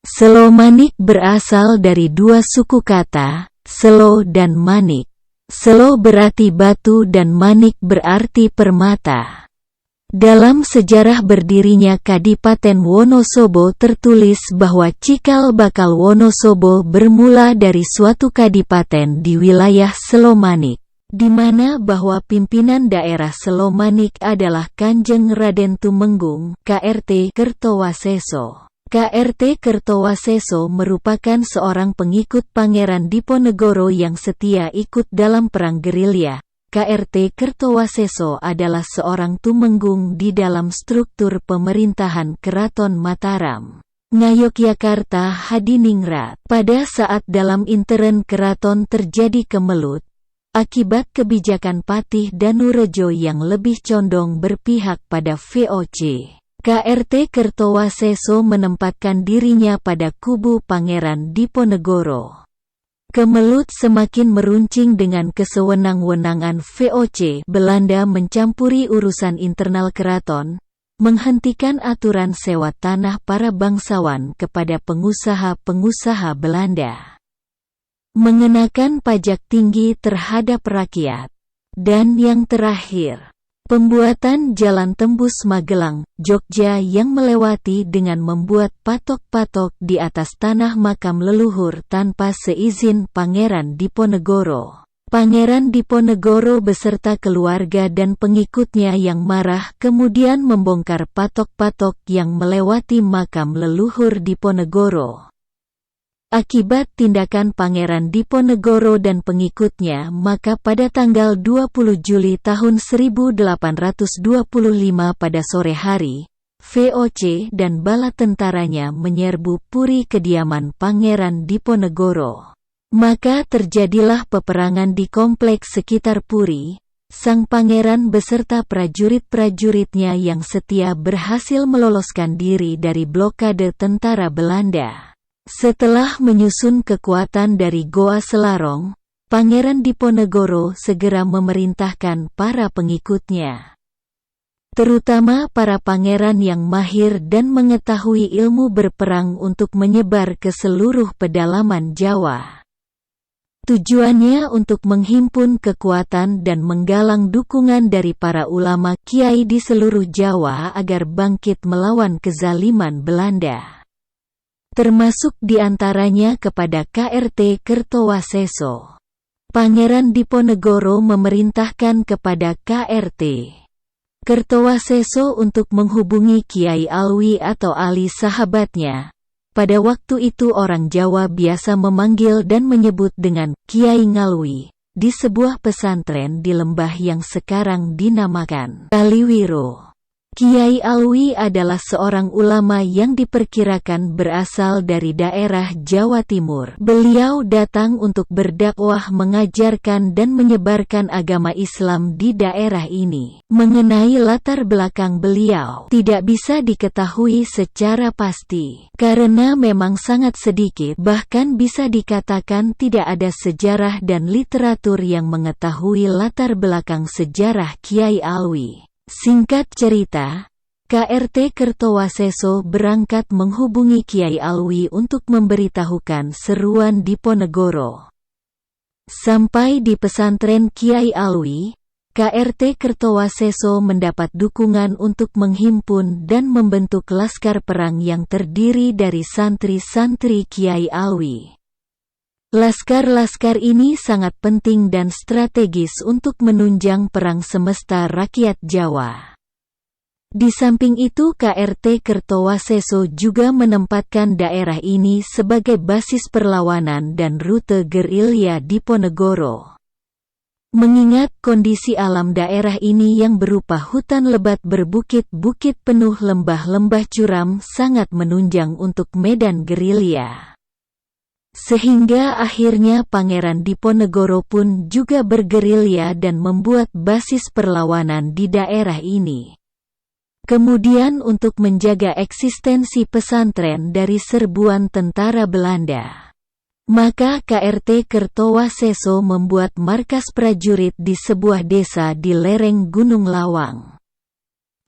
Selo Manik berasal dari dua suku kata, selo dan manik. Selo berarti batu dan manik berarti permata. Dalam sejarah berdirinya Kadipaten Wonosobo tertulis bahwa cikal bakal Wonosobo bermula dari suatu kadipaten di wilayah Selo Manik, di mana bahwa pimpinan daerah Selo Manik adalah Kanjeng Raden Tumenggung, KRT Kertowaseso. KRT Kertowaseso merupakan seorang pengikut Pangeran Diponegoro yang setia ikut dalam perang gerilya. KRT Kertowaseso adalah seorang tumenggung di dalam struktur pemerintahan Keraton Mataram, Ngayogyakarta Hadiningrat. Pada saat dalam intern keraton terjadi kemelut, akibat kebijakan Patih Danurejo yang lebih condong berpihak pada VOC, KRT Kertowaseso menempatkan dirinya pada kubu Pangeran Diponegoro. Kemelut semakin meruncing dengan kesewenang-wenangan VOC. Belanda mencampuri urusan internal keraton, menghentikan aturan sewa tanah para bangsawan kepada pengusaha-pengusaha Belanda, mengenakan pajak tinggi terhadap rakyat, dan yang terakhir, pembuatan jalan tembus Magelang, Jogja yang melewati dengan membuat patok-patok di atas tanah makam leluhur tanpa seizin Pangeran Diponegoro. Pangeran Diponegoro beserta keluarga dan pengikutnya yang marah kemudian membongkar patok-patok yang melewati makam leluhur Diponegoro. Akibat tindakan Pangeran Diponegoro dan pengikutnya, maka pada tanggal 20 Juli tahun 1825 pada sore hari, VOC dan bala tentaranya menyerbu puri kediaman Pangeran Diponegoro. Maka terjadilah peperangan di kompleks sekitar puri. Sang pangeran beserta prajurit-prajuritnya yang setia berhasil meloloskan diri dari blokade tentara Belanda. Setelah menyusun kekuatan dari Goa Selarong, Pangeran Diponegoro segera memerintahkan para pengikutnya, terutama para pangeran yang mahir dan mengetahui ilmu berperang, untuk menyebar ke seluruh pedalaman Jawa. Tujuannya untuk menghimpun kekuatan dan menggalang dukungan dari para ulama kiai di seluruh Jawa agar bangkit melawan kezaliman Belanda, termasuk diantaranya kepada KRT Kertowaseso. Pangeran Diponegoro memerintahkan kepada KRT Kertowaseso untuk menghubungi Kiai Alwi atau Ali sahabatnya. Pada waktu itu orang Jawa biasa memanggil dan menyebut dengan Kiai Ngalwi, di sebuah pesantren di lembah yang sekarang dinamakan Kaliwiro. Kiai Alwi adalah seorang ulama yang diperkirakan berasal dari daerah Jawa Timur. Beliau datang untuk berdakwah, mengajarkan dan menyebarkan agama Islam di daerah ini. Mengenai latar belakang beliau, tidak bisa diketahui secara pasti, karena memang sangat sedikit, bahkan bisa dikatakan tidak ada sejarah dan literatur yang mengetahui latar belakang sejarah Kiai Alwi. Singkat cerita, KRT Kertowaseso berangkat menghubungi Kiai Alwi untuk memberitahukan seruan Diponegoro. Sampai di pesantren Kiai Alwi, KRT Kertowaseso mendapat dukungan untuk menghimpun dan membentuk laskar perang yang terdiri dari santri-santri Kiai Alwi. Laskar-laskar ini sangat penting dan strategis untuk menunjang perang semesta rakyat Jawa. Di samping itu, KRT Kertowaseso juga menempatkan daerah ini sebagai basis perlawanan dan rute gerilya Diponegoro. Mengingat kondisi alam daerah ini yang berupa hutan lebat berbukit-bukit penuh lembah-lembah curam sangat menunjang untuk medan gerilya. Sehingga akhirnya Pangeran Diponegoro pun juga bergerilya dan membuat basis perlawanan di daerah ini. Kemudian untuk menjaga eksistensi pesantren dari serbuan tentara Belanda, maka KRT Kertowaseso membuat markas prajurit di sebuah desa di lereng Gunung Lawang.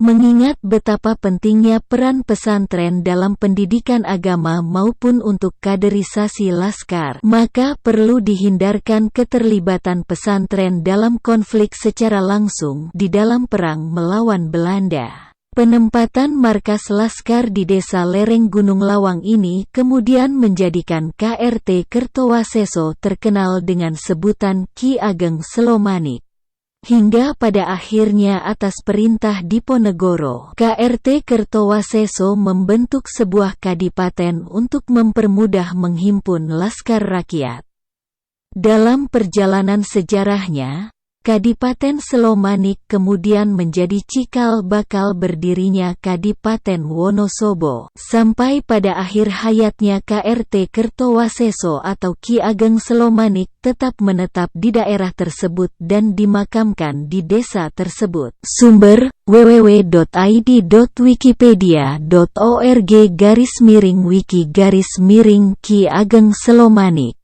Mengingat betapa pentingnya peran pesantren dalam pendidikan agama maupun untuk kaderisasi laskar, maka perlu dihindarkan keterlibatan pesantren dalam konflik secara langsung di dalam perang melawan Belanda. Penempatan markas laskar di desa lereng Gunung Lawang ini kemudian menjadikan KRT Kertowaseso terkenal dengan sebutan Ki Ageng Selomanik. Hingga pada akhirnya atas perintah Diponegoro, KRT Kertowaseso membentuk sebuah kadipaten untuk mempermudah menghimpun laskar rakyat. Dalam perjalanan sejarahnya, Kadipaten Selomanik kemudian menjadi cikal bakal berdirinya Kadipaten Wonosobo, sampai pada akhir hayatnya KRT Kertowaseso atau Ki Ageng Selomanik tetap menetap di daerah tersebut dan dimakamkan di desa tersebut. Sumber: www.id.wikipedia.org/wiki/Ki Ageng Selomanik.